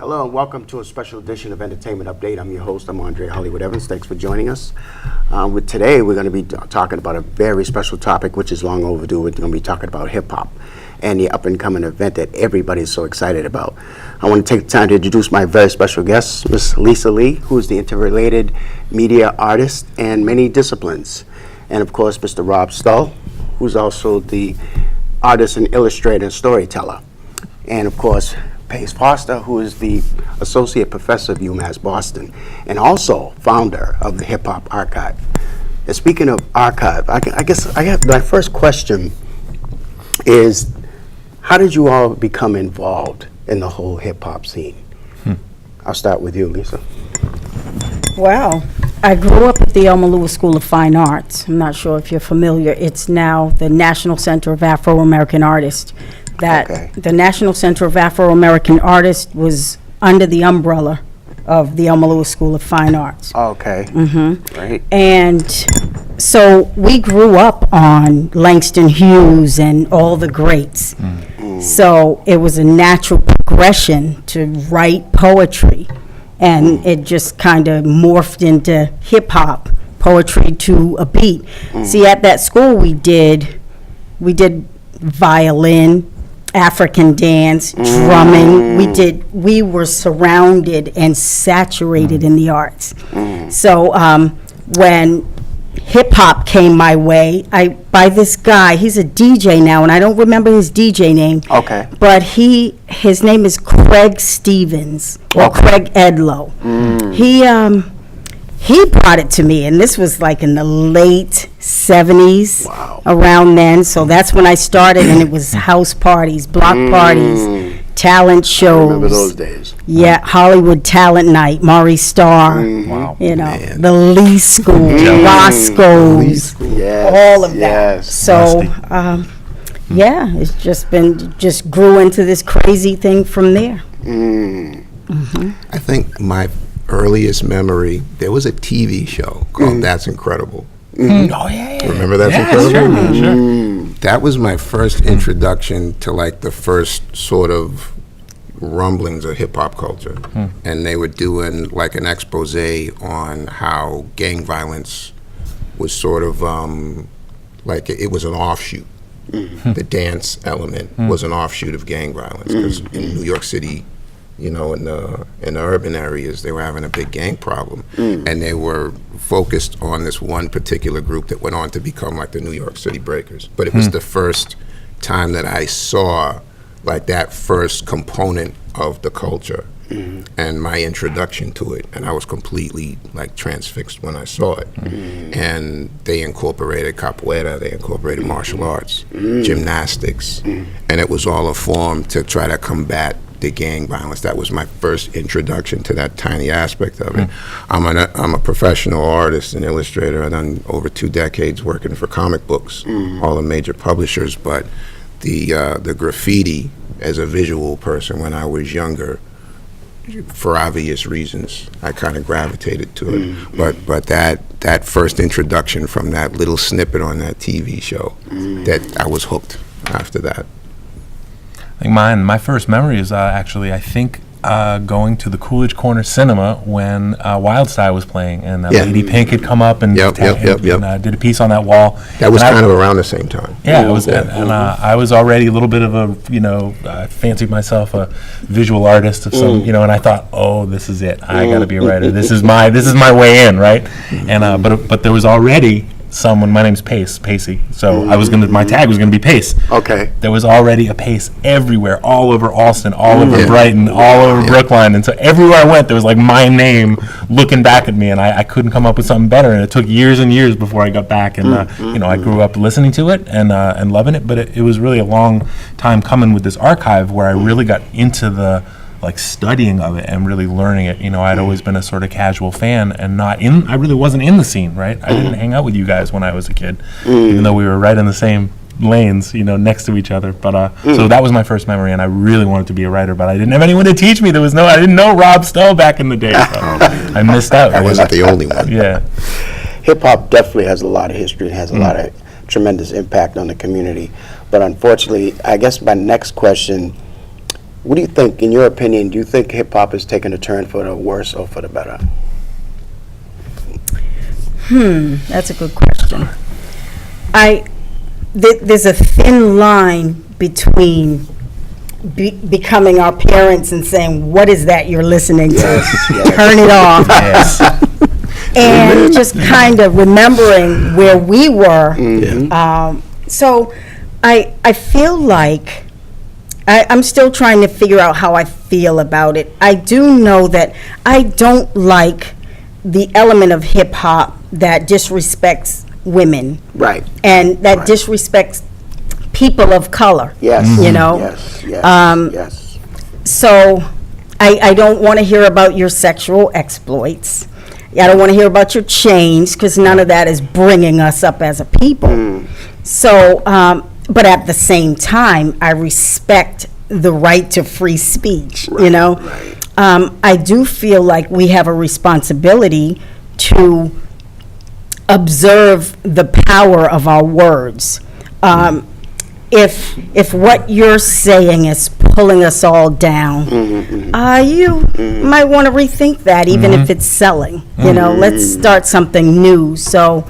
Hello and welcome to a special edition of Entertainment Update. I'm your host, I'm Andre Hollywood Evans. Thanks for joining us. Today we're going to be talking about a very special topic which is long overdue. We're going to be talking about hip-hop and the up-and-coming event that everybody's so excited about. I want to take the time to introduce my very special guest, Ms. Lisa Lee, who is the interrelated media artist in many disciplines. And of course, Mr. Rob Stull, who's also the artist and illustrator and storyteller. And of course, Pace Foster, who is the Associate Professor of UMass Boston, and also founder of the Hip Hop Archive. And speaking of archive, I guess I have my first question is, how did you all become involved in the whole hip hop scene? I'll start with you, Lisa. Well, I grew up at the Elma Lewis School of Fine Arts. I'm not sure if you're familiar. It's now the National Center of Afro-American Artists. The National Center of Afro-American Artists was under the umbrella of the Elma Lewis School of Fine Arts. Okay. Right. And so we grew up on Langston Hughes and all the greats. So it was a natural progression to write poetry. And it just kind of morphed into hip-hop, poetry to a beat. See, at that school we did violin, African dance, drumming. We were surrounded and saturated in the arts. So when hip-hop came my way, by this guy, he's a DJ now, and I don't remember his DJ name. Okay. But his name is Craig Stevens, or Craig Edlow. He brought it to me, and this was like in the late 70s, around then. So that's when I started, and it was house parties, block parties, talent shows. I remember those days. Yeah, Hollywood Talent Night, Maury Starr, the Lee School, Roscoe's, all of that. Yes. So, it's just grew into this crazy thing from there. I think my earliest memory, there was a TV show called That's Incredible. Oh, yeah. Remember That's Incredible? Sure. That was my first introduction to like the first sort of rumblings of hip hop culture. And they were doing like an expose on how gang violence was sort of like it was an offshoot. The dance element was an offshoot of gang violence, because in New York City, in the urban areas, they were having a big gang problem, and they were focused on this one particular group that went on to become like the New York City Breakers. But it was the first time that I saw like that first component of the culture and my introduction to it, and I was completely like transfixed when I saw it. And they incorporated capoeira, they incorporated martial arts, gymnastics, and it was all a form to try to combat the gang violence. That was my first introduction to that tiny aspect of it. I'm a professional artist and illustrator. I've done over 2 decades working for comic books, all the major publishers, but the graffiti as a visual person when I was younger, for obvious reasons, I kind of gravitated to it. But that first introduction from that little snippet on that TV show, that I was hooked after that. I think my first memory is actually, I think, going to the Coolidge Corner Cinema when Wild Style was playing, and Lady Pink had come up and, did a piece on that wall. That was kind of around the same time. Yeah, it was, and I was already a little bit of a, I fancied myself a visual artist of some, and I thought, oh, this is it. I got to be a writer. This is my way in, right? And but there was already someone. My name's Pacey. So my tag was gonna be Pace. Okay. There was already a Pace everywhere, all over Allston, all over Brighton, all over Brookline, and so everywhere I went, there was like my name looking back at me, and I couldn't come up with something better. And it took years and years before I got back, and I grew up listening to it and loving it. But it was really a long time coming with this archive where I really got into the studying of it and really learning it. I'd always been a sort of casual fan and I really wasn't in the scene, right? I didn't hang out with you guys when I was a kid, even though we were right in the same lanes, next to each other. But so that was my first memory, and I really wanted to be a writer, but I didn't have anyone to teach me. I didn't know Rob Stull back in the day, so I missed out. I wasn't the only one. Yeah. Hip-hop definitely has a lot of history, has a lot of tremendous impact on the community. But unfortunately, I guess my next question What do you think, in your opinion, do you think hip-hop is taking a turn for the worse or for the better? That's a good question. There's a thin line between becoming our parents and saying, what is that you're listening to? yes. Turn it off. Yes. And just kind of remembering where we were. So I feel like I'm still trying to figure out how I feel about it. I do know that I don't like the element of hip hop that disrespects women Right. and that Right. disrespects people of color. Yes. You know? Yes, yes, yes. So I don't want to hear about your sexual exploits. I don't want to hear about your chains because none of that is bringing us up as a people. So, but at the same time, I respect the right to free speech, you know? right. I do feel like we have a responsibility to observe the power of our words. If what you're saying is pulling us all down, you might want to rethink that, even if it's selling. You know, let's start something new. So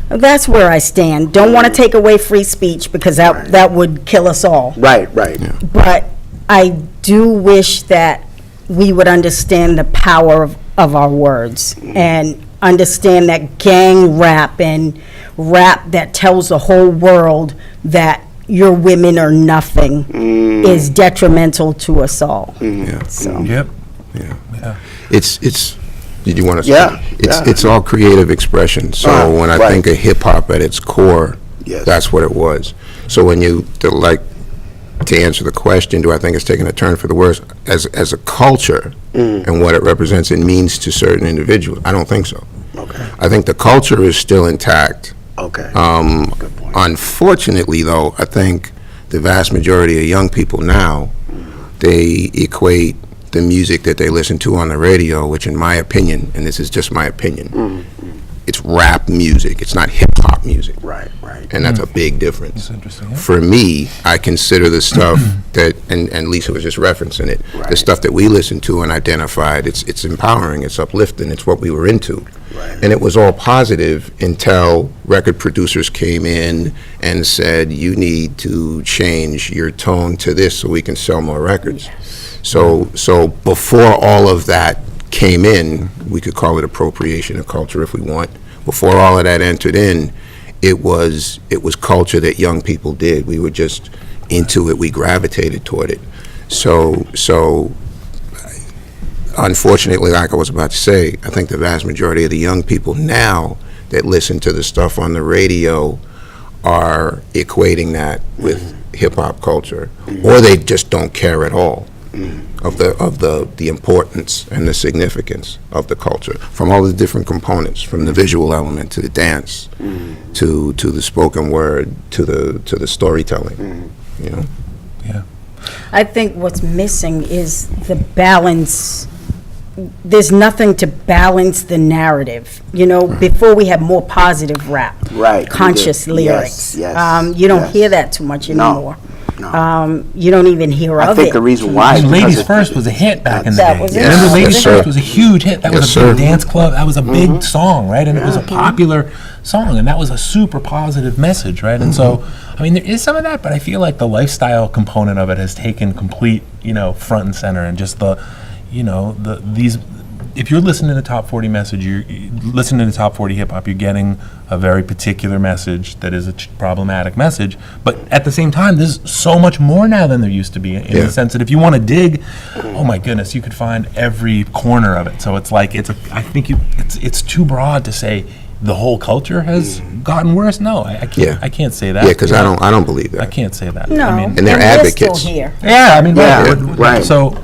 that's where I stand. Don't want to take away free speech because that would kill us all. Right, right. But I do wish that we would understand the power of our words and understand that gang rap and rap that tells the whole world that your women are nothing is detrimental to us all. So. Yep. It's, did you want to say? Yeah, It's all creative expression. So when I right. think of hip-hop at its core, Yes. that's what it was. So when to answer the question, do I think it's taking a turn for the worse? As a culture and what it represents and means to certain individuals, I don't think so. Okay, I think the culture is still intact. okay. Good point. Unfortunately, though, I think the vast majority of young people now, they equate the music that they listen to on the radio, which in my opinion, and this is just my opinion, it's rap music. It's not hip-hop music. Right, right. And that's a big difference. That's interesting. Yeah. For me, I consider the stuff that, and Lisa was just referencing it, the Right. stuff that we listened to and identified, it's empowering, it's uplifting, it's what we were into. Right. And it was all positive until record producers came in and said, you need to change your tone to this so we can sell more records. So before all of that came in, we could call it appropriation of culture if we want. Before all of that entered in, it was culture that young people did. We were just into it. We gravitated toward it. So unfortunately, like I was about to say, I think the vast majority of the young people now that listen to the stuff on the radio are equating that with hip-hop culture, or they just don't care at all of the importance and the significance of the culture, from all the different components, from the visual element to the dance, to the spoken word, to the storytelling. You know. Yeah. I think what's missing is the balance. There's nothing to balance the narrative. You know, before we had more positive rap, Right, we conscious did. lyrics. Yes, You don't yes. hear that too much No, anymore. no. You don't even hear I of think it. the reason why is And because Ladies it- First was a hit back in the That day. was it. Remember Yes, Ladies yes, First sir. was a huge hit. That was Yes, a big sir. dance club. That was a big song, right? And it was a popular song, and that was a super positive message, right? And so, I mean, there is some of that, but I feel like the lifestyle component of it has taken complete, front and center, and just these. If you're listening to Top 40 message, you're listening to Top 40 hip hop, you're getting a very particular message that is a problematic message. But at the same time, there's so much more now than there used to be, in Yeah. the sense that if you want to dig, oh my goodness, you could find every corner of it. So it's like I think it's too broad to say the whole culture has gotten worse. No, I can't. Yeah. I can't say that. Yeah, because I don't believe that. I can't say that. No, I mean, And they're we're advocates. still here. yeah, I mean, Yeah, right. right. So.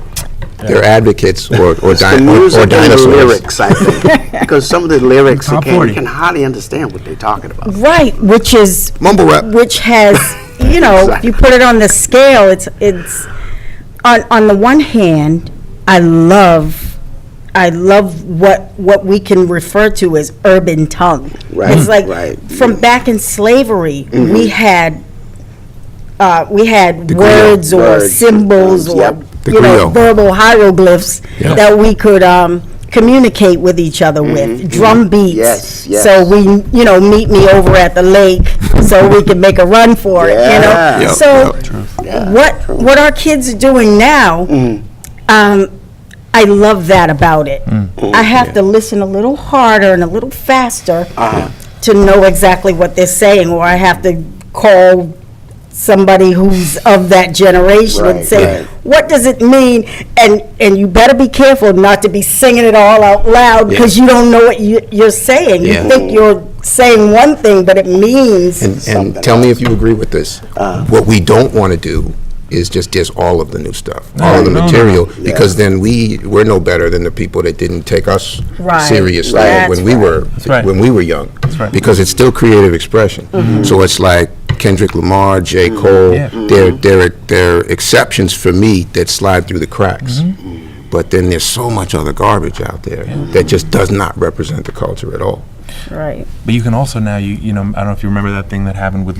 They're advocates or The or music and the dinosaurs. lyrics, I think. Because some of the lyrics, Top you 40. can hardly understand what they're talking about. Right, which is Mumble rap. which has, if you put it on the scale, it's on the one hand, I love what we can refer to as urban tongue. Right, It's like right. from back in slavery, we had Degree of words or words, symbols or yep. The you know, griot. verbal hieroglyphs Yeah. that we could communicate with each other with, drum beats. Yes, yes. So we, you know, meet me over at the lake so we can make a run for it, you Yeah. know? Yep, So Yeah, what our kids are doing now, I love that about it. I have to listen a little harder and a little faster to know exactly what they're saying, or I have to call somebody who's of that generation and Right, say, right. what does it mean? And you better be careful not to be singing it all out loud, because you don't know what you're saying. Yeah. You think you're saying one thing, but it means. And tell me if you agree with this. What we don't want to do is just diss all of the new stuff, all of the no, material, because then we're no better than the people that didn't take us Right. seriously Right. when we were right. when we were young. right. Because it's still creative expression. So it's like Kendrick Lamar, J. Cole. Yeah. They're exceptions for me that slide through the cracks. But then there's so much other garbage out there that just does not represent the culture at all. Right. But you can also now, you know, I don't know if you remember that thing that happened with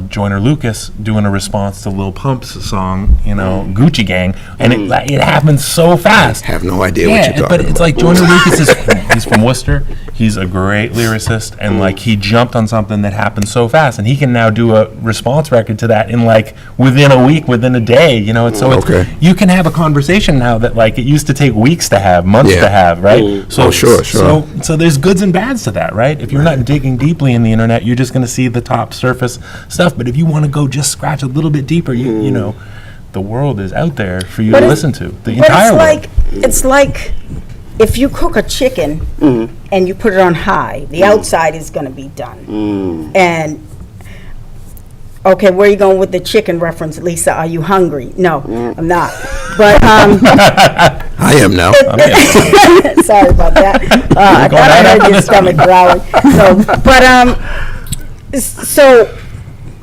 Joyner Lucas doing a response to Lil Pump's song, you know, Gucci Gang, and it happened so fast. Have no idea what you're talking but about. it's like Joyner Lucas he's from Worcester. He's a great lyricist, and like he jumped on something that happened so fast, and he can now do a response record to that in like within a week, within a day. You know, it's Okay. you can have a conversation now that like it used to take weeks to have, months Yeah. to have, right? So Oh, sure. So there's goods and bads to that, right? If you're not digging deeply in the internet, you're just going to see the top surface stuff. But if you want to go just scratch a little bit deeper, you know, the world is out there for you to it's- listen to. The But entire world. it's like if you cook a chicken and you put it on high, the outside is going to be done. And okay, where are you going with the chicken reference, Lisa? Are you hungry? No, I'm not. But I am now. sorry about that. I Going thought I right heard after your this. stomach growling. So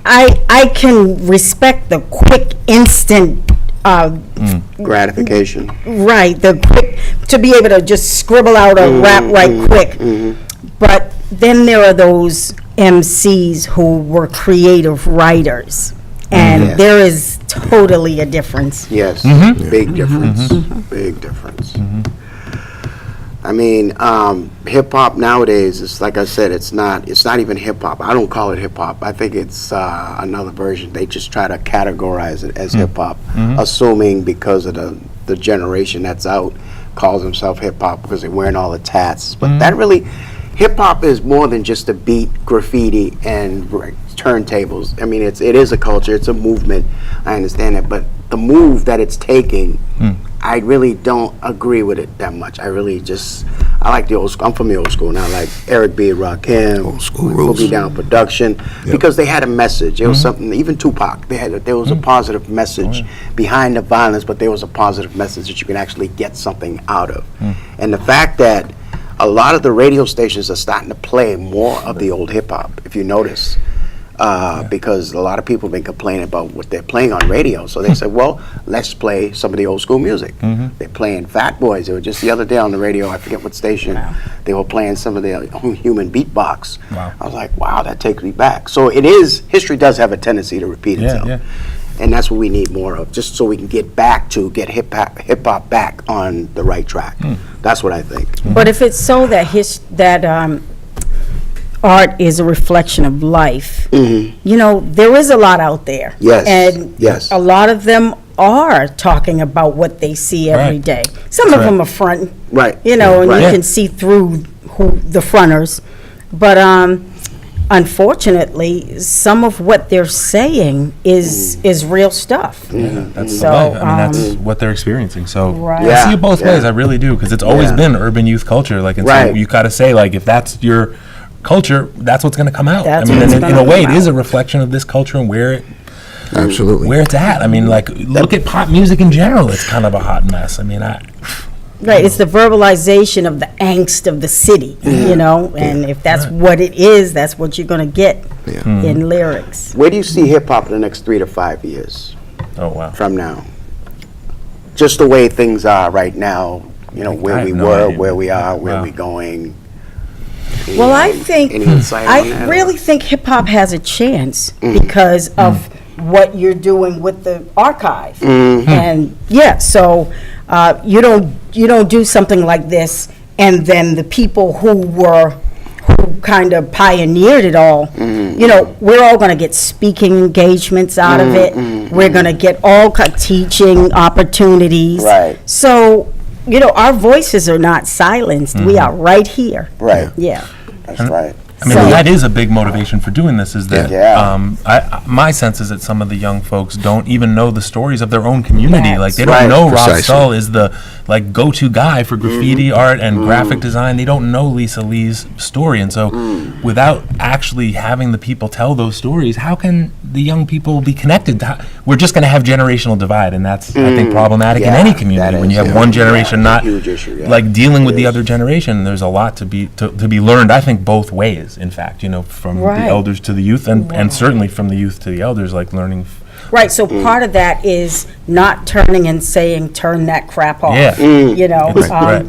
I can respect the quick, instant. gratification. Right, the quick, to be able to just scribble out a rap right quick. But then there are those MCs who were creative writers, and Yes. there is totally a difference. Yes, big difference, big difference. I mean, hip hop nowadays is, like I said, it's not even hip hop. I don't call it hip hop. I think it's another version. They just try to categorize it as hip hop, assuming because of the generation that's out calls themselves hip hop because they're wearing all the tats. But that really, hip hop is more than just a beat, graffiti, and turntables. I mean, it is a culture. It's a movement. I understand that, but the move that it's taking, I really don't agree with it that much. I like the old school. I'm from the old school, and I like Eric B. Rakim, Old school rules. Boogie Down Production, because they had a message. It was something. Even Tupac, there was a positive message behind the violence, but there was a positive message that you can actually get something out of. And the fact that a lot of the radio stations are starting to play more of the old hip hop, if you notice. Because a lot of people have been complaining about what they're playing on radio. So they said, well, let's play some of the old school music. They're playing Fat Boys. It was just the other day on the radio, I forget what station, they were playing some of their human beatbox. Wow. I was like, wow, that takes me back. So history does have a tendency to repeat itself. yeah. And that's what we need more of, just so we can get hip hop back on the right track. That's what I think. But if it's so that art is a reflection of life, you know, there is a lot out there. Yes, And yes. a lot of them are talking about what they see every Right. day. Some of right. them are front, Right. you know, and Right. you can see through the fronters. But unfortunately, some of what they're saying is real stuff. That's So, the life. I mean, that's what they're experiencing. So Right. I see Yeah, it both yeah. ways. I really do, because it's always Yeah. been urban youth culture. Like, and so Right. you got to say, like, if that's your culture, that's what's going to come out. That's I mean, what's in a gonna way, come it is out. a reflection of this culture and where Absolutely. it's at. I mean, like, look at pop music in general. It's kind of a hot mess. I mean, Right, it's the verbalization of the angst of the city, you know, and if that's what it is, that's what you're gonna get in lyrics. Where do you see hip hop in the next 3 to 5 years oh wow. from now? Just the way things are right now, you know, I where have we no were, idea. where we are, where Wow. we're going. Well, I think, Any insight on I that, or- really think hip-hop has a chance because of what you're doing with the archive. And, yeah, so you don't do something like this, and then the people who kind of pioneered it all, we're all going to get speaking engagements out of it. We're going to get all teaching opportunities. Right. So, our voices are not silenced. We are right here. Right. Yeah. That's right. I mean, So- that is a big motivation for doing this, is that, Yeah. my sense is that some of the young folks don't even know the stories of their own community. That's Like, they right. don't know Rob Precisely. Stull is the, go-to guy for graffiti art and graphic design. They don't know Lisa Lee's story. And so, without actually having the people tell those stories, how can the young people be connected? We're just going to have generational divide, and that's, I think, problematic in Yeah, any that community. When is, you have yeah. one generation Yeah, not, huge issue, yeah. dealing with It the is. other generation, there's a lot to be learned, I think, both ways, in fact, from Right. the elders to the youth, and certainly from the youth to the elders, learning. Right, so part of that is not turning and saying, turn that crap off. Yeah. Right.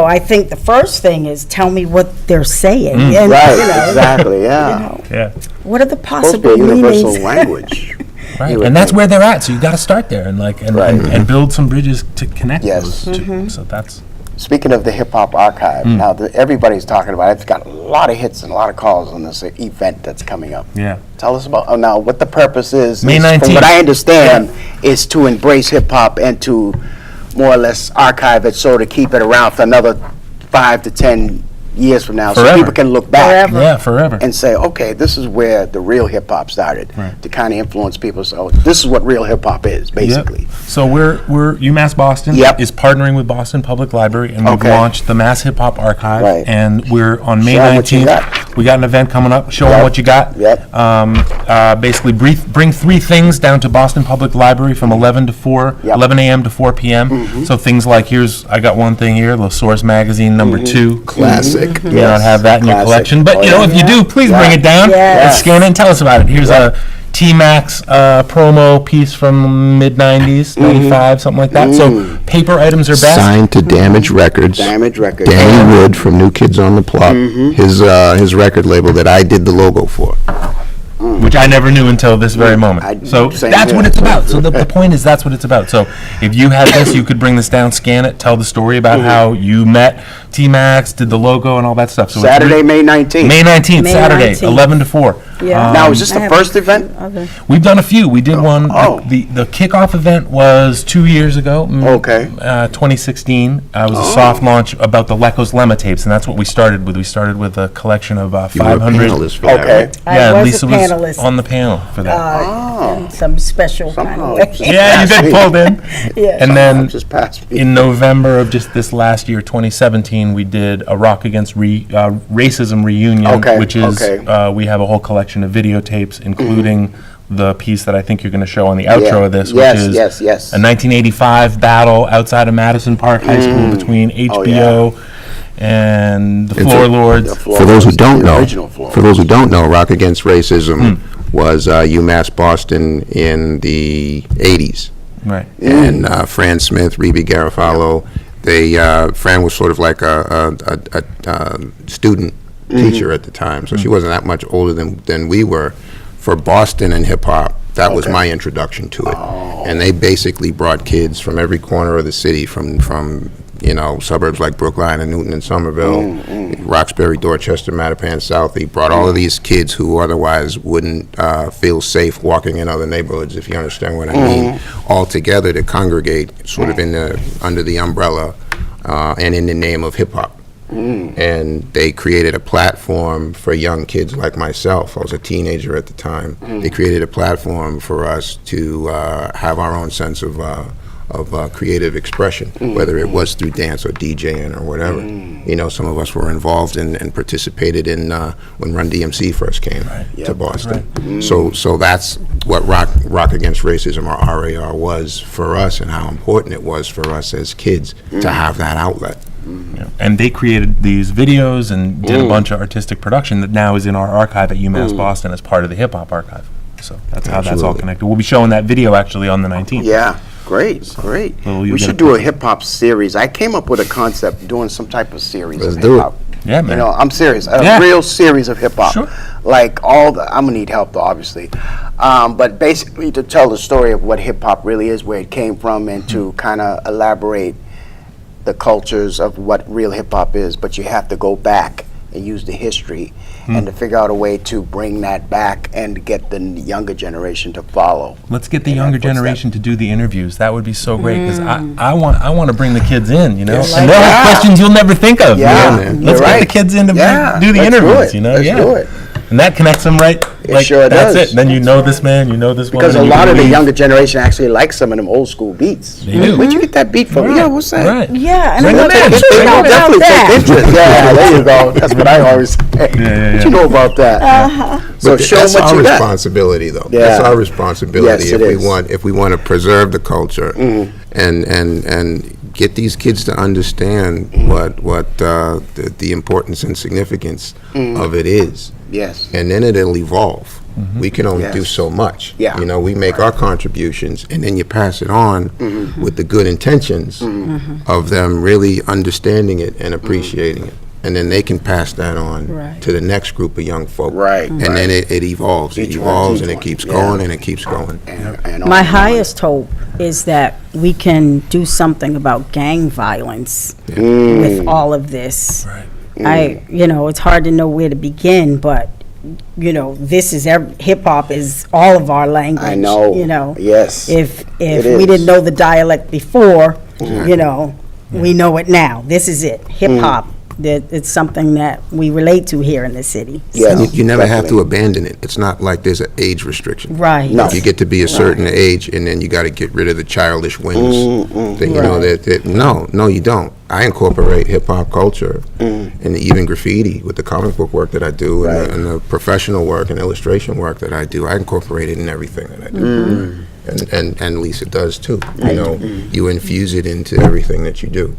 I think the first thing is tell me what they're saying. And, Right, exactly, yeah. Yeah. What are the Supposed to be a possible universal meanings? language. Right. You would And that's think. where they're at, so you got to start there and Right. and build some bridges to connect Yes. those two. So that's Speaking of the Hip Hop Archive, now everybody's talking about it. It's got a lot of hits and a lot of calls on this event that's coming up. yeah. Tell us about, now, what the purpose is. May From 19th. what I understand, is to embrace hip hop and to more or less archive it, so to keep it around for another 5 to 10 years from now. So Forever. people can look back Forever. Yeah, forever. and say, okay, this is where the real hip hop started. Right. To kind of influence people. So this is what real hip hop is, basically. Yep. So we're UMass Boston Yep. is partnering with Boston Public Library, and we've Okay. launched the Mass Hip Hop Archive. Right. And we're on May Show 'em what you 19th. got. We got an event coming up. Show 'em Yep. what you got. Yep. Basically, bring 3 things down to Boston Public Library from 11 to 4, Yep. 11 a.m. to 4 p.m. So things like, I got one thing here, the Source Magazine #2. Classic. You don't have that in your Classic. collection, but Oh, if you do, please bring it down. Yes. And scan it and tell us about it. Here's a T-Max promo piece from mid-90s, 95, something like that. So paper items are best. Signed to Damage Records. Damage Records. Danny Wood from New Kids on the Block, his record label that I did the logo for. Which I never knew until this very I- moment. So same that's here. what it's about. So the point is, that's what it's about. So if you had this, you could bring this down, scan it, tell the story about how you met T-Max, did the logo and all that stuff. So it's Saturday, May 19th. May 19th, May Saturday, 19th. 11 to 4. Yeah. Now, is this I the have first event? other- We've done a few. We did one, Oh. the kickoff event was 2 years ago. Okay. 2016. It was a soft launch about the Lecco's Lemma tapes, and that's what we started with. We started with a collection of You were a 500. panelist for that, Okay. right? I Yeah, was Lisa a was panelist. on the panel for that. In some special kind of Somehow. way. Yeah, you got pulled in. Yeah. And then Just passed me. in November of just this last year, 2017, we did a Rock Against Racism reunion, Okay, which is, okay. we have a whole collection of videotapes, including the piece that I think you're going to show on the outro Yeah. of this, Yes, which is yes, yes. a 1985 battle outside of Madison Park High School between HBO and the And Floor for- Lords. The floor For those who was don't the know, original floor. Rock Against Racism was UMass Boston in the 80s. Right. And Fran Smith, Rebe Garofalo, Fran was sort of like a student teacher at the time, so she wasn't that much older than we were. For Boston and hip hop, that was my introduction to it. And they basically brought kids from every corner of the city, from suburbs like Brookline and Newton and Somerville, Roxbury, Dorchester, Mattapan, South. They brought all of these kids who otherwise wouldn't feel safe walking in other neighborhoods, if you understand what I mean, all together to congregate sort of under the umbrella and in the name of hip hop. And they created a platform for young kids like myself. I was a teenager at the time. They created a platform for us to have our own sense of creative expression, whether it was through dance or DJing or whatever. Some of us were involved and participated in when Run DMC first came to Boston. So that's what Rock Against Racism, or RAR, was for us, and how important it was for us as kids to have that outlet. Yeah. And they created these videos and did a bunch of artistic production that now is in our archive at UMass Boston as part of the Hip Hop Archive. So that's how that's all Absolutely. connected. We'll be showing that video actually on the 19th. Yeah, great, great. Well, you We get should a do a hip hop series. I came up with a concept, doing some type of series Let's of do hip it. hop. Yeah, man. You know, I'm serious. A Yeah. real series of hip hop. Sure. Like I'm gonna need help though, obviously. But basically to tell the story of what hip hop really is, where it came from, and to kind of elaborate the cultures of what real hip hop is. But you have to go back and use the history and to figure out a way to bring that back and to get the younger generation to follow. Let's get the in that younger footstep. generation to do the interviews. That would be so great because I want to bring the kids in, you know, Yes. and they'll have questions you'll never think of. you Yeah, know? man. Let's you're get right. the kids in to Yeah, do the let's do interviews, it. you know. Let's yeah, do it. and that connects them right. It sure that's does. it. Then you know this man, you know this woman. Because a and you lot can of the leave. younger generation actually like some of them old school beats. They do. Where'd you get that beat from? Right, Yeah, what's that? Right. Yeah, and Bring I'm them like, in. what you They know will about definitely take that? interest. Yeah, there you go. That's what I always say. yeah, What you know about that? So But show that's them what our you got. responsibility, though. Yeah. That's our responsibility Yes, it if is. we want to preserve the culture and get these kids to understand what the importance and significance of it is. Yes. And then it'll evolve. We can only do Yes. so much. Yeah. You know, we make our contributions, and then you pass it on with the good intentions of them really understanding it and appreciating it. And then they can pass that on Right. to the next group of young folk. Right, And right. then it evolves. It Each one evolves keeps and it one. keeps Yeah. going and it keeps going. And My on. highest hope is that we can do something about gang violence with all of this. Right. It's hard to know where to begin, but, this is, hip hop is all of our language. I know. Yes. If It we is. didn't know the dialect before, we know it now. This is it, hip hop. That it's something that we relate to here in the city. Yes. And you never have to definitely. abandon it. It's not like there's an age restriction. Right. No. You get to be a certain age, and then you got to get rid of the childish whims. That, you know, that no, you don't. I incorporate hip hop culture and even graffiti with the comic book work that I do Right. and the professional work and illustration work that I do. I incorporate it in everything that I do. And Lisa does too. You know, you infuse it into everything that you do.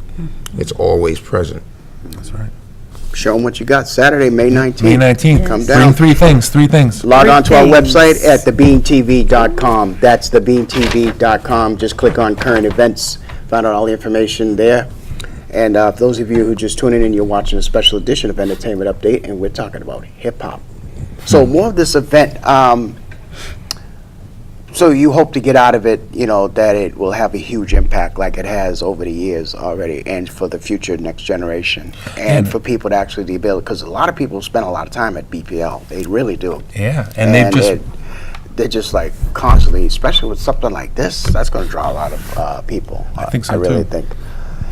It's always present. That's right. Show them what you got. Saturday, May 19th. May 19th. Come Bring down. three things. Log on to our Great website things. at thebeantv.com. That's thebeantv.com. Just click on current events. Find out all the information there. And for those of you who just tuning in, you're watching a special edition of Entertainment Update, and we're talking about hip hop. So more of this event. So you hope to get out of it, that it will have a huge impact like it has over the years already, and for the future next generation, and for people to actually be able, because a lot of people spend a lot of time at BPL. They really do. Yeah, and they've just They're just like constantly, especially with something like this, that's going to draw a lot of people. I think so, I really too. think.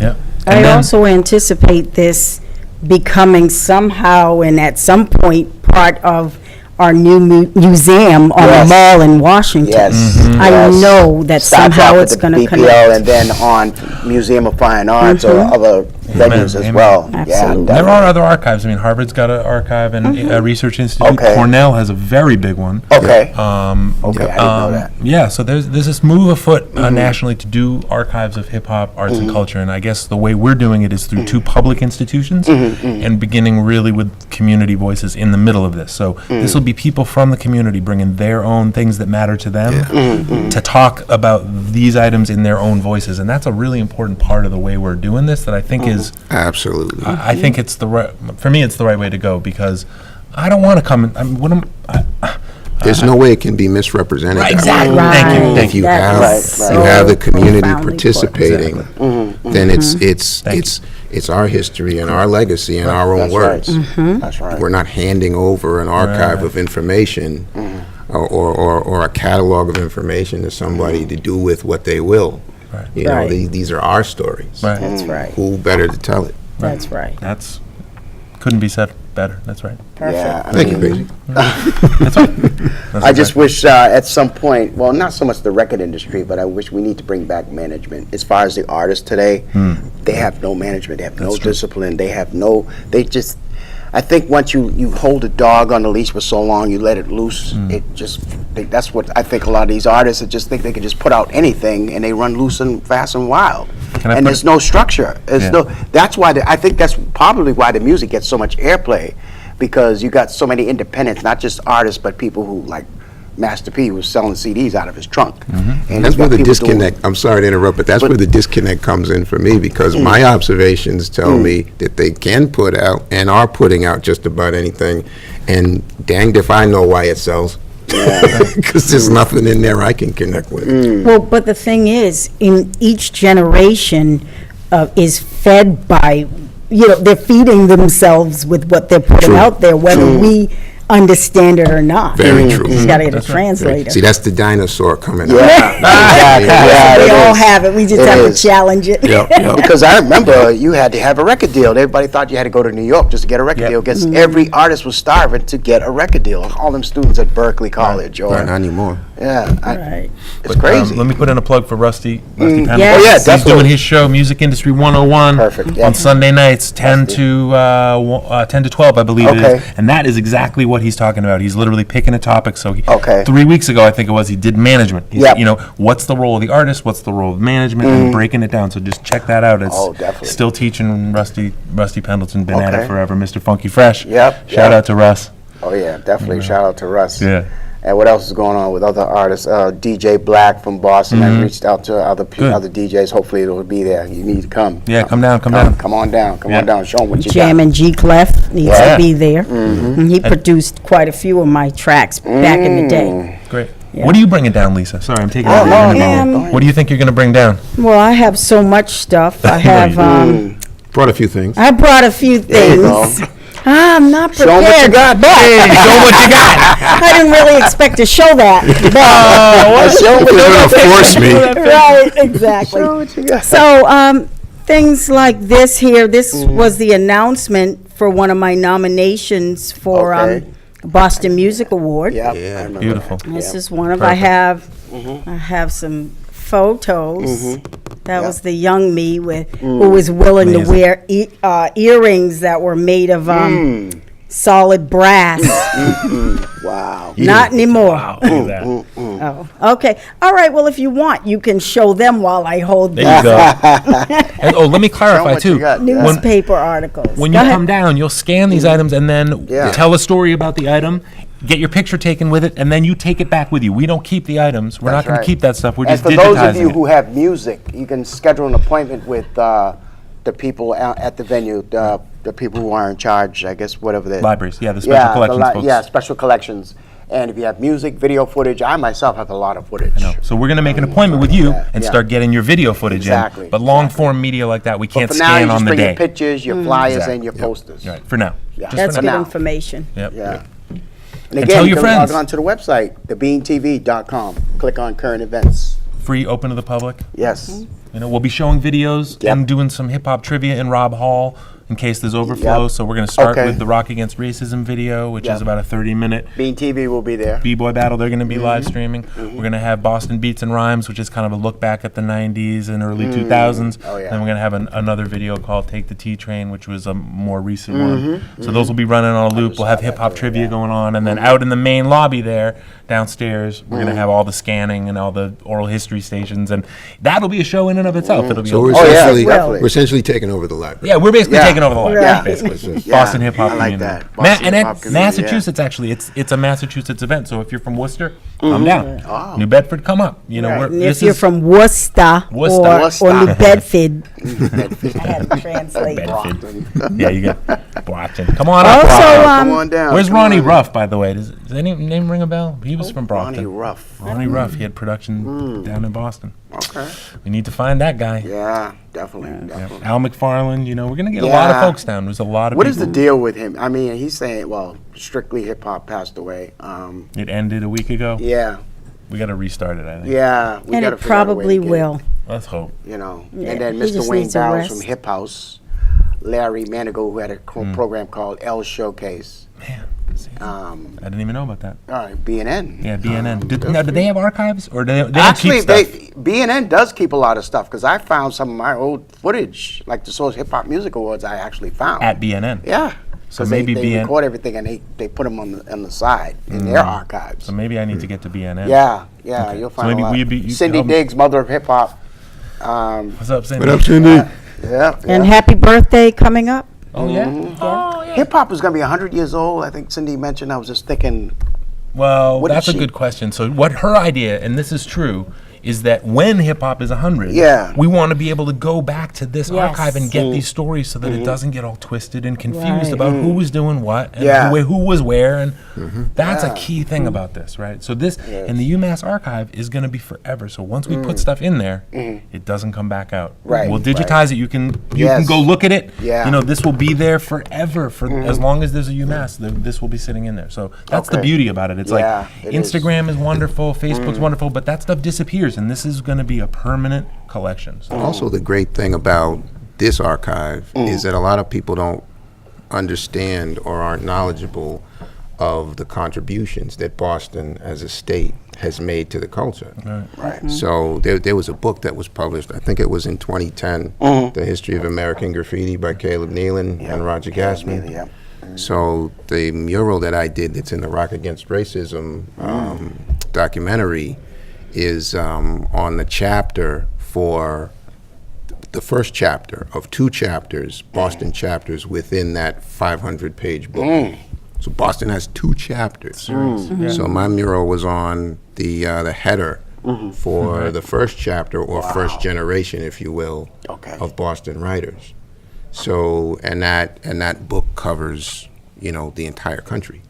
yeah. I And then- also anticipate this becoming somehow and at some point part of our new museum on Yes. the mall in Washington. Yes. I yes. know that Starts somehow off with it's the going to BPL connect. and then on Museum of Fine Arts or other venues as amen. well. Absolutely. Yeah, There definitely. are other archives. I mean, Harvard's got an archive and a research institute. Okay. Cornell has a very big one. Okay. Okay, Okay, I didn't know that. Yeah, so there's this move afoot nationally to do archives of hip hop, arts, and culture, and I guess the way we're doing it is through two public institutions, and beginning really with community voices in the middle of this. So this will be people from the community bringing their own things that matter to them to talk about these items in their own voices, and that's a really important part of the way we're doing this. That I think is. Absolutely. I think it's the right, for me, it's the right way to go because I don't want to come and, I mean, what am, There's no way it can be misrepresented. that way. exactly. Thank you. Right. Thank you. If you That have is you have the so community profoundly put. participating, then Thank it's our history and our legacy and our own That's words. right. That's right. We're not handing over an archive Right. of information or a catalog of information to somebody to do with what they will. Right. You know, Right. these are our stories. Right. That's right. Who better to tell it? That's right. That's, couldn't be said better. That's right. Yeah, I Thank you, mean, Paige. I just wish at some point, well, not so much the record industry, but I wish we need to bring back management. As far as the artists today, they have no management, they have no discipline, they just, I think once you hold a dog on the leash for so long, you let it loose, it just, that's what I think a lot of these artists that just think they can just put out anything and they run loose and fast and wild. Can I And put there's it- no structure. There's Yeah. that's why, I think that's probably why the music gets so much airplay, because you got so many independents, not just artists, but people who like Master P was selling CDs out of his trunk. And That's he's where got the people doing- disconnect, I'm sorry to interrupt, but that's where the disconnect comes in for me, because my observations tell me that they can put out and are putting out just about anything, and danged if I know why it sells. Because there's nothing in there I can connect with. Well, but the thing is, in each generation is fed by, they're feeding themselves with what they're putting True. out there, whether we understand it or not. Very true. Just gotta get a translator. See, that's the dinosaur coming out. Yeah, We it all is. have it, we just It have is. to challenge it. Yep, yep. Because I remember you had to have a record deal. Everybody thought you had to go to New York just to get a record Yep. deal, because Mm-hmm. every artist was starving to get a record deal. All them students at Berkeley College, or Not anymore. Right. it's crazy. Let me put in a plug for Rusty Pendleton. Yes. Oh, yeah, He's definitely. doing his show, Music Industry 101, Perfect, yeah. on Sunday nights, 10 to 12, I believe it Okay. is. And that is exactly what he's talking about. He's literally picking a topic. So Okay. 3 weeks ago, I think it was, he did management. He's, Yep. what's the role of the artist? What's the role of management? And breaking it down. So just check that out. It's Oh, definitely. still teaching Rusty Pendleton. Been at Okay. it forever. Mr. Funky Fresh. Yep, Shout yep. out to Russ. Oh yeah, definitely. Shout out to Russ. Yeah. And what else is going on with other artists? DJ Black from Boston. I reached out to other Good. other DJs. Hopefully it'll be there. You need to come. Yeah, come down. Come down. Come on down. Come Yeah. on down. Show them what you Jam got. and G Clef needs Yeah. to be there. And he produced quite a few of my tracks back in the day. Great. Yeah. What are you bringing down, Lisa? Sorry, I'm taking Oh, over. no, your no, interview. no. What do you think you're going to bring down? Well, I have so much stuff. I have, Brought a few things. I brought a few There you go. things. I'm not Show 'em prepared. what you got. But Show what you got. I didn't really expect to show that. But, Show 'em what you You're got. gonna force me. right, exactly. Show what you got. So, things like this here, this was the announcement for one of my nominations for Okay. Boston Music Award. Yep, Yeah. I remember Beautiful. that. This Yep. is one of, Perfect. I have some photos. That Yep. was the young me who was willing to Amazing. wear earrings that were made of solid brass. Wow. Not anymore. Wow, look at that. Oh, okay. All right. Well, if you want, you can show them while I hold There the you go. And, let me Show 'em clarify what you too. got. newspaper articles. When Go you ahead. come down, you'll scan these items and then Yeah. tell a story about the item. Get your picture taken with it, and then you take it back with you. We don't keep the items. We're That's not going right. to keep that stuff. We're And just for those of digitizing you it. who have music, you can schedule an appointment with the people at the venue, the people who are in charge, I guess, whatever they Libraries, yeah, the special collections folks. Yeah, special collections. And if you have music, video footage, I myself have a lot of footage. No. So we're going to make an appointment with you and Yeah. start getting your video footage Exactly, in. But long form media like that, we But can't for now, you scan just on the bring your day. pictures, your flyers, Exactly. and your posters. Right, for now. Yeah. Just That's for good now. information. Yep. Yeah. yep. And And again, tell you your can log friends. on to the website, thebeantv.com. Click on current events. Free, open to the public. Yes. You know, we'll be showing videos Yep. and doing some hip hop trivia in Rob Hall in case there's overflow. Yep. So we're going to start Okay. with the Rock Against Racism video, which Yep. is about a 30-minute Bean TV will be there. B-Boy battle. They're going to be Mm-hmm. live streaming. We're going to have Boston Beats and Rhymes, which is kind of a look back at the 90s and early 2000s. Oh, yeah. Then we're going to have another video called Take the T-Train, which was a more recent one. Mm-hmm. So those will be running on a loop. We'll have saw that hip-hop too, trivia yeah. going on. And then out in the main lobby there, downstairs, we're going to have all the scanning and all the oral history stations. And that'll be a show in and of itself. It'll be So we're Oh, yeah, essentially, definitely. we're essentially taking over the library. yeah, we're basically Yeah. taking over the library, Yeah. basically. Yeah, Boston hip hop I like community. that. Boston And hip-hop community, yeah. Massachusetts, actually, it's a Massachusetts event. So if you're from Worcester, come down. Oh. New Bedford, come up. You know, Right. we're, And this if you're is from Worcester, Worcester. or Worcester. New Bedford, I had to translate. Bedford. Yeah, you got Brockton. Come on up. Also, Brockton. Come on down. Where's Come Ronnie on. Ruff, by the way? Does any name ring a bell? He was from Ronnie Brockton. Ruff. Ronnie Ruff. He had production down in Boston. Okay. We need to find that guy. Yeah, definitely. Yeah. definitely. Al McFarland. You know, we're gonna get a lot of Yeah. folks down. There's a lot of What is the people. deal with him? I mean, he's saying, well, Strictly Hip Hop passed away. It ended a week ago. Yeah, We got to restart it. I think. yeah. We And gotta it figure out a way probably to get it, will. Let's hope. You know, Yeah, and then he Mr. just Wayne needs a Barrows from rest. Hip House, Larry Manigault, who had a program called L Showcase. Man, see, I didn't even know about that. All right, BNN. Yeah, BNN. Now, do they have archives or do they don't Actually, keep stuff? BNN does keep a lot of stuff because I found some of my old footage, like the Source Hip Hop Music Awards. I actually found At BNN. Yeah. So 'Cause maybe they BN record everything and they put them on the side in their archives. So maybe I need to get to BNN. Yeah, yeah, Okay. you'll So find maybe a lot. will you be- you Cindy help me- Diggs, mother of hip hop. What's up, Cindy? What up, Cindy? Yeah, And happy birthday coming up. Oh yeah. Oh yeah. hip hop is gonna be 100 years old. I think Cindy mentioned. I was just thinking, Well, What did that's a she- good question. So what her idea, and this is true, is that when hip hop is 100, Yeah. we want to be able to go back to this Yes. archive and Mm. get these stories so that it doesn't get all twisted and confused Right. about who was doing what and Yeah. who was where, and that's Yeah. a key thing about this, right? So this and the UMass archive is going to be forever. So once we put stuff in there, it doesn't come back out. Right, We'll digitize it. You can Yes. go look at it. Yeah. You know, this will be there forever for as long as there's a UMass. This will be sitting in there. So that's the Okay. beauty about it. It's Yeah, like it is. Instagram is wonderful, Facebook's wonderful, but that stuff disappears, and this is going to be a permanent collection. So Also, the great thing about this archive is that a lot of people don't understand or aren't knowledgeable of the contributions that Boston as a state has made to the culture. Right. So there was a book that was published, I think it was in 2010, The History of American Graffiti by Caleb Nealon and Roger Gassman. Yeah. So the mural that I did that's in the Rock Against Racism documentary is on the chapter for the first chapter of 2 chapters, Boston chapters within that 500-page book. So Boston has 2 chapters. So my mural was on the header for the first chapter, or first generation, if you will, Okay. of Boston writers. So and that book covers, you know, the entire country.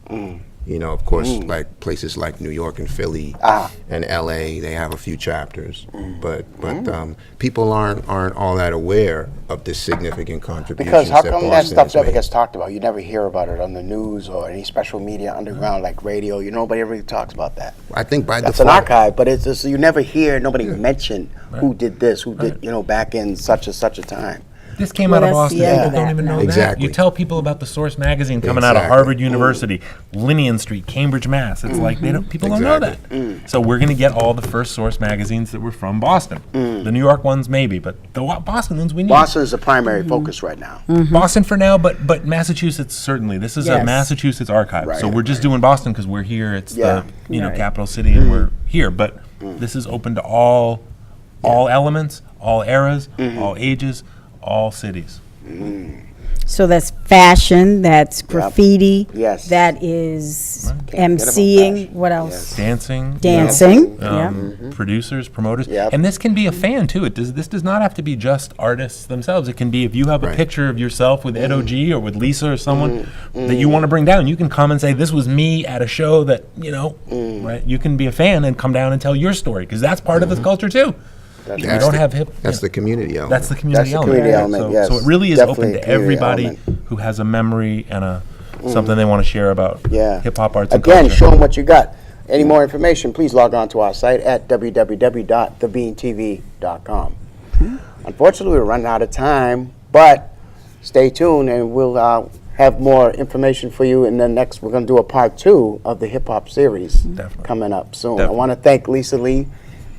You know, of course, like places like New York and Philly and L.A., they have a few chapters, but people aren't all that aware of the significant contributions Because how that come that Boston stuff has never made. gets talked about? You never hear about it on the news or any special media underground like radio. Nobody ever really talks about that. I think by That's an default, archive, but it's just, you never hear nobody mention who did this, who did, back in such and such a time. this came Well, out of that's Boston. the end People of don't that even know now. that. Exactly. You tell people about the Source magazine coming out of Exactly. Harvard University, Linnean Street, Cambridge, Mass. It's like people don't know that. So we're going to get all the first Source magazines that were from Boston. The New York ones maybe, but the Boston ones we need. Boston is the primary focus right now. Boston for now, but Massachusetts certainly. This is a Yes. Massachusetts archive. Right, so we're just doing Boston because we're here. It's Yeah. the Right. capital city, and we're here. But this is open to all elements, all eras, all ages, all cities. So that's fashion, that's graffiti. Yes. That is Can't forget about emceeing, fashion. what else? Dancing, Dancing, yeah. producers, promoters, Yep. and this can be a fan too. This does not have to be just artists themselves. It can be if you have a Right. picture of yourself with Ed O.G. or with Lisa or someone that you want to bring down. You can come and say, "This was me at a show that right." You can be a fan and come down and tell your story because that's part of this culture too. That's We right. don't have hip. That's the community element. That's the community the element. community right? element, so, yes. so it really is Definitely open a to community everybody element. who has a memory and something they want to share about Yeah. hip hop arts and Again, culture. show them what you got. Any more information, please log on to our site at www.thebeantv.com. Unfortunately, we're running out of time, but stay tuned and we'll have more information for you in the next. We're going to do a part 2 of the hip hop series Definitely. coming up soon. I Definitely. want to thank Lisa Lee,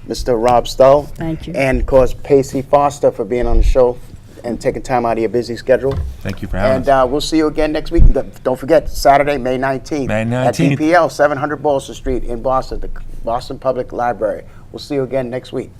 Mr. Rob Stoll, Thank you. and of course Pacey Foster for being on the show and taking time out of your busy schedule. Thank you for having And us. we'll see you again next week. Don't forget, Saturday, May 19th. May At 19th. BPL, 700 Boston Street in Boston, the Boston Public Library. We'll see you again next week.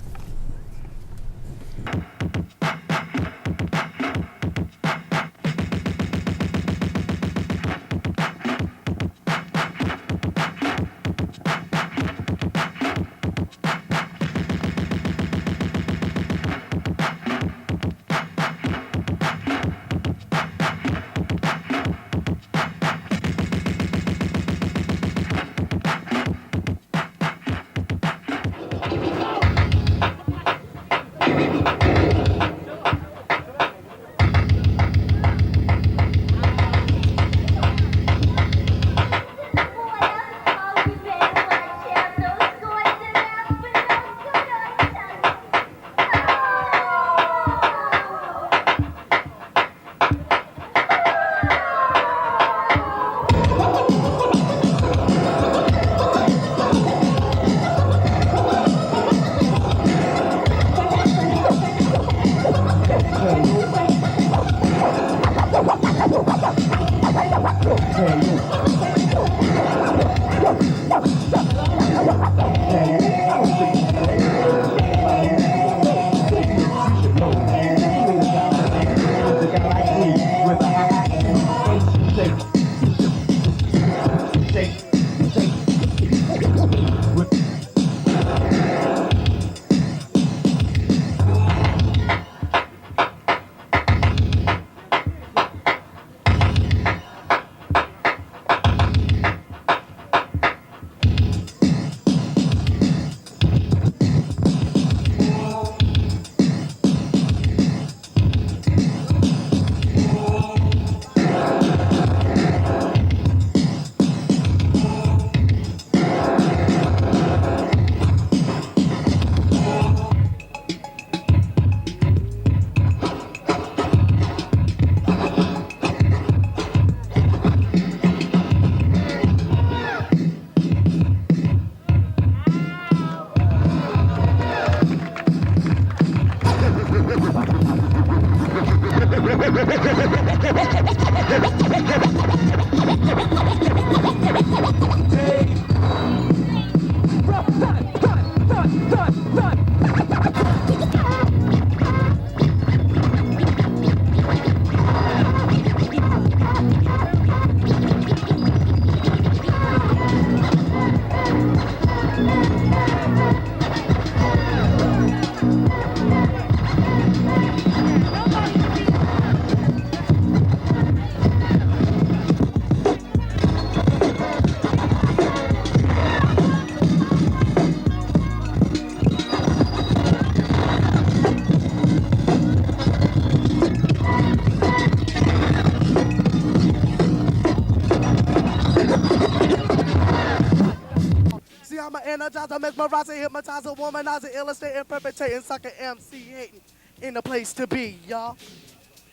MC, I'm an energizer, mesmerizer, hypnotizer, womanizer, illustrating, perpetrating, sucker, MC, hating. In the place to be, y'all.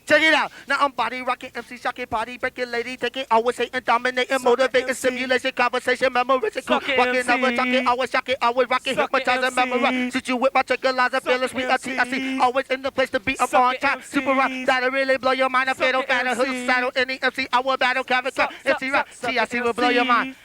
Check it out. Now I'm body rocking, MC shocking, body breaking, lady taking, always hating, dominating, motivating, MC. simulation, conversation, memorizing, Sucking walking, MC. always shocking, always shocking, always rocking, Sucking hypnotizing, MC. memorizing. Since you with my tranquilizer, feeling sweet, I MC. see, always in the place to be. I'm Sucking on top, MC. super rock, that'll really blow your mind. A fatal Sucking battle, who's MC. saddle, any MC, I will battle, character, Suck, MC rock, suck, TIC will sucking blow your MC. mind.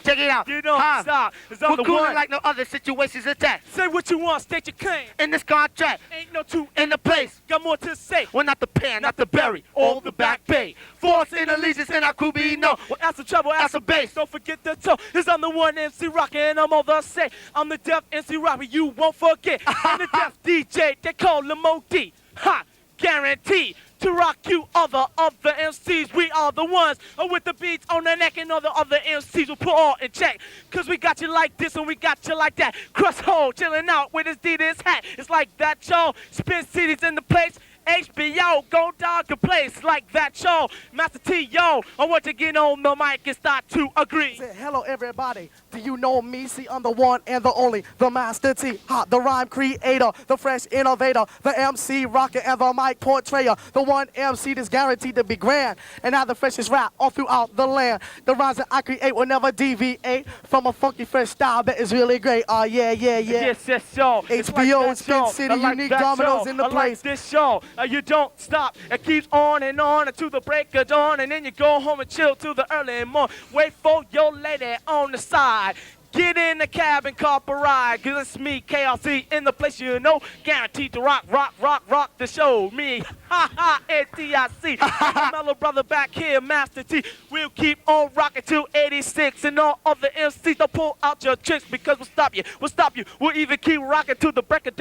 Check it out. You don't Huh? stop. 'Cause I'm We're the cooling one. like no other situations attack. Say what you want, state your claim. In this contract, Ain't no two in the place. Got more to say. We're not the pan, not the berry, all the back bay. Force in allegiance in our crew be no. Well, ask the trouble, ask the bass. Don't forget the toe. Cause I'm the one MC rockin' and I'm all the say. I'm the deaf MC rocker, you won't forget. I'm the deaf DJ, they call him OD. Ha! Guaranteed to rock you other MCs. We are the ones with the beats on the neck and all the other MCs will put all in check. Cause we got you like this and we got you like that. Crush hole, chilling out with his Adidas hat. It's like that, y'all. Spin cities in the place. HBO, go dog a place like that, show. Master T, yo, I want to get on the mic and start to agree. Say hello everybody, do you know me? See, I'm the one and the only, the Master T, hot, the rhyme creator, the fresh innovator, the MC rocker and the mic portrayer, the one MC that's guaranteed to be grand, and now the freshest rap all throughout the land. The rhymes that I create will never deviate from a funky fresh style that is really great. Oh yeah, yeah, yeah. Yes, yes, yo. It's HBO, like that, Spin yo. City, I like unique that, dominoes yo. in the I place. Like this show. You don't stop. It keeps on and on until the break of dawn, and then you go home and chill till the early morning. Wait for your lady on the side. Get in the cab and cop a ride, cause it's me, KLC, in the place you know. Guaranteed to rock, rock, rock, rock the show. Me, ha ha, NTIC. My mellow brother back here, Master T. We'll keep on rocking till 86, and all other MCs don't pull out your tricks because we'll stop you. We'll stop you. We'll even keep rocking till the break of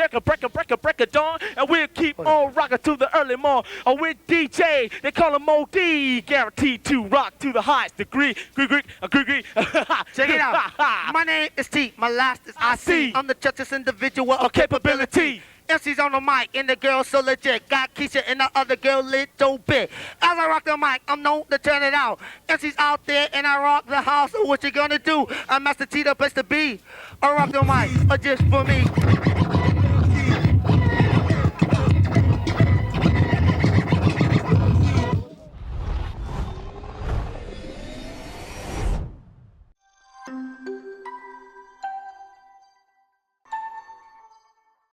dawn, and we'll keep on rocking till the early morn. With DJ, they call him OD, guaranteed to rock to the highest degree. Check Check it out. My name is T, my last is IC. I'm the justice individual of capability. MC's on the mic and the girl so legit. Got Keisha and the other girl little bit. As I rock the mic, I'm known to turn it out. MC's out there and I rock the house. So what you gonna do? I'm Master T, the place to be. I rock the mic, or just for me.